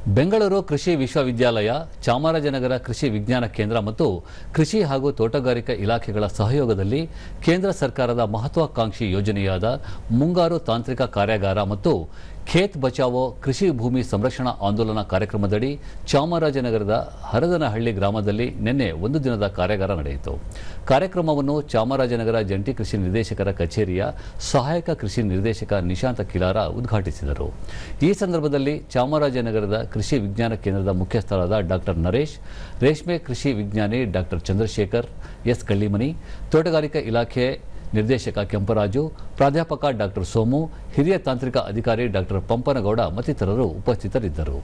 ಬೆಂಗಳೂರು ಕೃಷಿ ವಿಶ್ವವಿದ್ಯಾಲಯ, ಚಾಮರಾಜನಗರ ಕೃಷಿ ವಿಜ್ಞಾನ ಕೇಂದ್ರ ಮತ್ತು ಕೃಷಿ ಹಾಗೂ ತೋಟಗಾರಿಕಾ ಇಲಾಖೆಗಳ ಸಹಯೋಗದಲ್ಲಿ ಕೇಂದ್ರ ಸರ್ಕಾರದ ಮಹತ್ವಾಕಾಂಕ್ಷಿ ಯೋಜನೆಯಾದ ಮುಂಗಾರು ತಾಂತ್ರಿಕ ಕಾರ್ಯಾಗಾರ ಮತ್ತು ಖೇತ್ ಬಚಾವೋ ಕೃಷಿ ಭೂಮಿ ಸಂರಕ್ಷಣಾ ಆಂದೋಲನ ಕಾರ್ಯಕ್ರಮದಡಿ ಚಾಮರಾಜನಗರದ ಹರದನಹಳ್ಳಿ ಗ್ರಾಮದಲ್ಲಿ ನಿನ್ನೆ ಒಂದು ದಿನದ ಕಾರ್ಯಾಗಾರ ನಡೆಯಿತು. ಕಾರ್ಯಕ್ರಮವನ್ನು ಚಾಮರಾಜನಗರ ಜಂಟಿ ಕೃಷಿ ನಿರ್ದೇಶಕರ ಕಚೇರಿಯ ಸಹಾಯಕ ಕೃಷಿ ನಿರ್ದೇಶಕ ನಿಶಾಂತ ಕಿಲಾರ ಉದ್ಘಾಟಿಸಿದರು. ಈ ಸಂದರ್ಭದಲ್ಲಿ ಚಾಮರಾಜನಗರದ ಕೃಷಿ ವಿಜ್ಞಾನ ಕೇಂದ್ರದ ಮುಖ್ಯಸ್ಥರಾದ ಡಾಕ್ಟರ್ ನರೇಶ್, ರೇಷ್ಮೆ ಕೃಷಿ ವಿಜ್ಞಾನಿ ಡಾಕ್ಟರ್ ಚಂದ್ರಶೇಖರ್ ಎಸ್ ಕಳ್ಳಿಮನಿ, ತೋಟಗಾರಿಕಾ ಇಲಾಖೆ ನಿರ್ದೇಶಕ ಕೆಂಪರಾಜು, ಪ್ರಾಧ್ಯಾಪಕ ಡಾಕ್ಟರ್ ಸೋಮು, ಹಿರಿಯ ತಾಂತ್ರಿಕ ಅಧಿಕಾರಿ ಡಾಕ್ಟರ್ ಪಂಪನಗೌಡ ಮತ್ತಿತರರು ಉಪಸ್ಥಿತರಿದ್ದರು.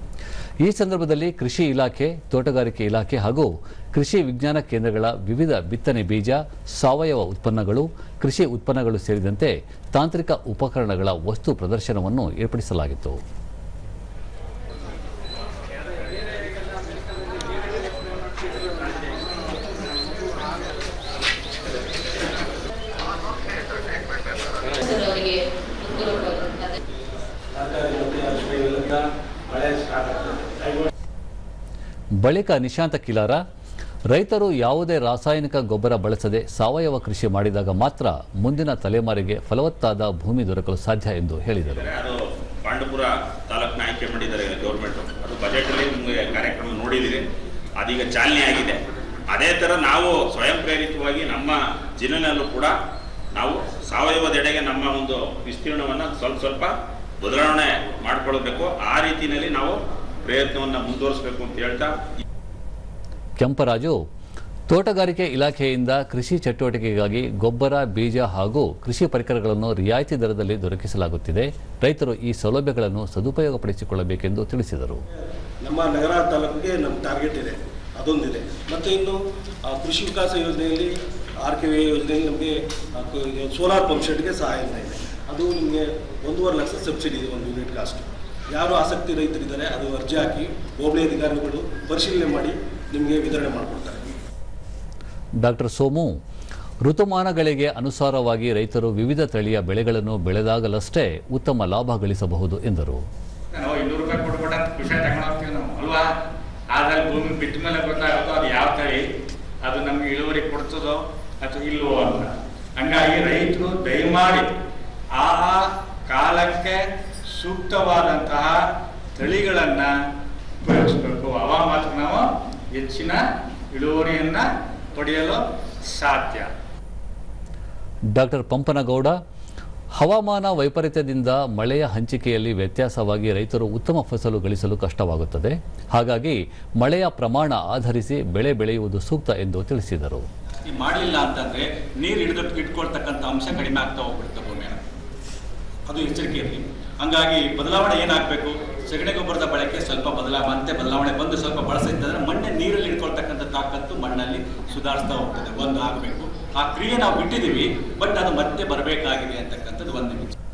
ಈ ಸಂದರ್ಭದಲ್ಲಿ ಕೃಷಿ ಇಲಾಖೆ, ತೋಟಗಾರಿಕೆ ಇಲಾಖೆ ಹಾಗೂ ಕೃಷಿ ವಿಜ್ಞಾನ ಕೇಂದ್ರಗಳ ವಿವಿಧ ಬಿತ್ತನೆ ಬೀಜ, ಸಾವಯವ ಉತ್ಪನ್ನಗಳು, ಕೃಷಿ ಉತ್ಪನ್ನಗಳು ಸೇರಿದಂತೆ ತಾಂತ್ರಿಕ ಉಪಕರಣಗಳ ವಸ್ತು ಪ್ರದರ್ಶನವನ್ನು ಏರ್ಪಡಿಸಲಾಗಿತ್ತು. ಬಳಿಕ ನಿಶಾಂತ ಕಿಲಾರ, ರೈತರು ಯಾವುದೇ ರಾಸಾಯನಿಕ ಗೊಬ್ಬರ ಬಳಸದೆ ಸಾವಯವ ಕೃಷಿ ಮಾಡಿದಾಗ ಮಾತ್ರ ಮುಂದಿನ ತಲೆಮಾರಿಗೆ ಫಲವತ್ತಾದ ಭೂಮಿ ದೊರಕಲು ಸಾಧ್ಯ ಎಂದು ಹೇಳಿದರು. ಪಾಂಡವಪುರ ತಾಲೂಕಿನ ಆಯ್ಕೆ ಮಾಡಿದ್ದಾರೆ ಗೌರ್ಮೆಂಟ್, ಅದು ಬಜೆಟ್ ಅಲ್ಲಿ ನಿಮಗೆ ಕಾರ್ಯಕ್ರಮ ನೋಡಿದಿರಿ, ಅದೀಗ ಚಾಲನೆ ಆಗಿದೆ. ಅದೇ ತರ ನಾವು ಸ್ವಯಂ ಪ್ರೇರಿತವಾಗಿ ನಮ್ಮ ಜಿಲ್ಲೆನಲ್ಲೂ ಕೂಡ ನಾವು ಸಾವಯವದೆಡೆಗೆ ನಮ್ಮ ಒಂದು ವಿಸ್ತೀರ್ಣವನ್ನು ಸ್ವಲ್ಪ ಬದಲಾವಣೆ ಮಾಡಿಕೊಳ್ಳಬೇಕು. ಆ ರೀತಿಯಲ್ಲಿ ನಾವು ಪ್ರಯತ್ನವನ್ನು ಮುಂದುವರಿಸಬೇಕು ಅಂತ ಹೇಳ್ತಾ, ಕೆಂಪರಾಜು, ತೋಟಗಾರಿಕೆ ಇಲಾಖೆಯಿಂದ ಕೃಷಿ ಚಟುವಟಿಕೆಗಾಗಿ ಗೊಬ್ಬರ, ಬೀಜ ಹಾಗೂ ಕೃಷಿ ಪರಿಕರಗಳನ್ನು ರಿಯಾಯಿತಿ ದರದಲ್ಲಿ ದೊರಕಿಸಲಾಗುತ್ತಿದೆ. ರೈತರು ಈ ಸೌಲಭ್ಯಗಳನ್ನು ಸದುಪಯೋಗಪಡಿಸಿಕೊಳ್ಳಬೇಕೆಂದು ತಿಳಿಸಿದರು. ನಮ್ಮ ನಗರ ತಾಲೂಕಿಗೆ ನಮ್ಮ ಟಾರ್ಗೆಟ್ ಇದೆ, ಅದೊಂದಿದೆ. ಮತ್ತು ಇನ್ನು ಕೃಷಿ ವಿಕಾಸ ಯೋಜನೆಯಲ್ಲಿ RKV ಯೋಜನೆಯಲ್ಲಿ ನಮಗೆ ಸೋಲಾರ್ ಪಂಪ್ ಸೆಟ್ಗೆ ಸಹಾಯಧನ ಇದೆ. ಅದು ನಿಮಗೆ 1.5 ಲಕ್ಷ ಸಬ್ಸಿಡಿ ಇದೆ, 1 ಯೂನಿಟ್ ಕಾಸ್ಟ್. ಯಾರು ಆಸಕ್ತಿ ರೈತರಿದ್ದಾರೆ ಅದು ಅರ್ಜಿ ಹಾಕಿ ಹೋಬಳಿ ಅಧಿಕಾರಿಗಳು ಪರಿಶೀಲನೆ ಮಾಡಿ ನಿಮಗೆ ವಿತರಣೆ ಮಾಡಿಕೊಡ್ತಾರೆ. ಡಾಕ್ಟರ್ ಸೋಮು, ಋತುಮಾನಗಳಿಗೆ ಅನುಸಾರವಾಗಿ ರೈತರು ವಿವಿಧ ತಳಿಯ ಬೆಳೆಗಳನ್ನು ಬೆಳೆದಾಗಲಷ್ಟೇ ಉತ್ತಮ ಲಾಭ ಗಳಿಸಬಹುದು ಎಂದರು. ನಾವು 200 ರೂಪಾಯಿ ಕೊಟ್ಬಿಟ್ಟು ವಿಷಯ ತಗೊಂಡೋಗ್ತೀವಿ ನಾವು ಅಲ್ವಾ, ಆದರೆ ಭೂಮಿ ಬಿಟ್ಟ ಮೇಲೆ ಗೊತ್ತಾಗುತ್ತೋ ಅದು ಯಾವ ತಳಿ ಅದು ನಮ್ಗೆ ಇಳುವರಿ ಕೊಡ್ತದೋ ಅಥವಾ ಇಲ್ಲವೋ ಅಂತ. ಹಂಗಾಗಿ ರೈತರು ದಯಮಾಡಿ ಆ ಕಾಲಕ್ಕೆ ಸೂಕ್ತವಾದಂತಹ ತಳಿಗಳನ್ನು ಉಪಯೋಗಿಸಬೇಕು. ಅವಾಗ ಮಾತ್ರ ನಾವು ಹೆಚ್ಚಿನ ಇಳುವರಿಯನ್ನು ಪಡೆಯಲು ಸಾಧ್ಯ. ಡಾಕ್ಟರ್ ಪಂಪನಗೌಡ, ಹವಾಮಾನ ವೈಪರೀತ್ಯದಿಂದ ಮಳೆಯ ಹಂಚಿಕೆಯಲ್ಲಿ ವ್ಯತ್ಯಾಸವಾಗಿ ರೈತರು ಉತ್ತಮ ಫಸಲು ಗಳಿಸಲು ಕಷ್ಟವಾಗುತ್ತದೆ. ಹಾಗಾಗಿ ಮಳೆಯ ಪ್ರಮಾಣ ಆಧರಿಸಿ ಬೆಳೆ ಬೆಳೆಯುವುದು ಸೂಕ್ತ ಎಂದು ತಿಳಿಸಿದರು. ಮಾಡಲಿಲ್ಲ ಅಂತಂದರೆ ನೀರು ಇಟ್ಕೊಳ್ತಕ್ಕಂಥ ಅಂಶ ಕಡಿಮೆ ಆಗ್ತಾ ಹೋಗ್ಬಿಡುತ್ತೆ ಭೂಮಿಯನ್ನು, ಅದು ಎಚ್ಚರಿಕೆ ಇರಲಿ. ಹಂಗಾಗಿ ಬದಲಾವಣೆ ಏನಾಗಬೇಕು, ಸಗಣಿ ಗೊಬ್ಬರದ ಬಳಕೆ ಸ್ವಲ್ಪ ಬದಲಾವಣೆ ಬಂದು ಸ್ವಲ್ಪ ಬಳಸಿತ್ತಂದರೆ ಮಣ್ಣೆ ನೀರಲ್ಲಿ ಇಟ್ಕೊಳ್ತಕ್ಕಂಥ ತಾಕತ್ತು ಮಣ್ಣಲ್ಲಿ ಸುಧಾರಿಸ್ತಾ ಹೋಗ್ತದೆ. ಒಂದು ಆಗಬೇಕು, ಆ ಕ್ರಿಯೆ ನಾವು ಬಿಟ್ಟಿದ್ದೀವಿ, ಬಟ್ ಅದು ಮತ್ತೆ ಬರಬೇಕಾಗಿದೆ ಅಂತಕ್ಕಂಥದ್ದು ಒಂದು ವಿಚಾರ.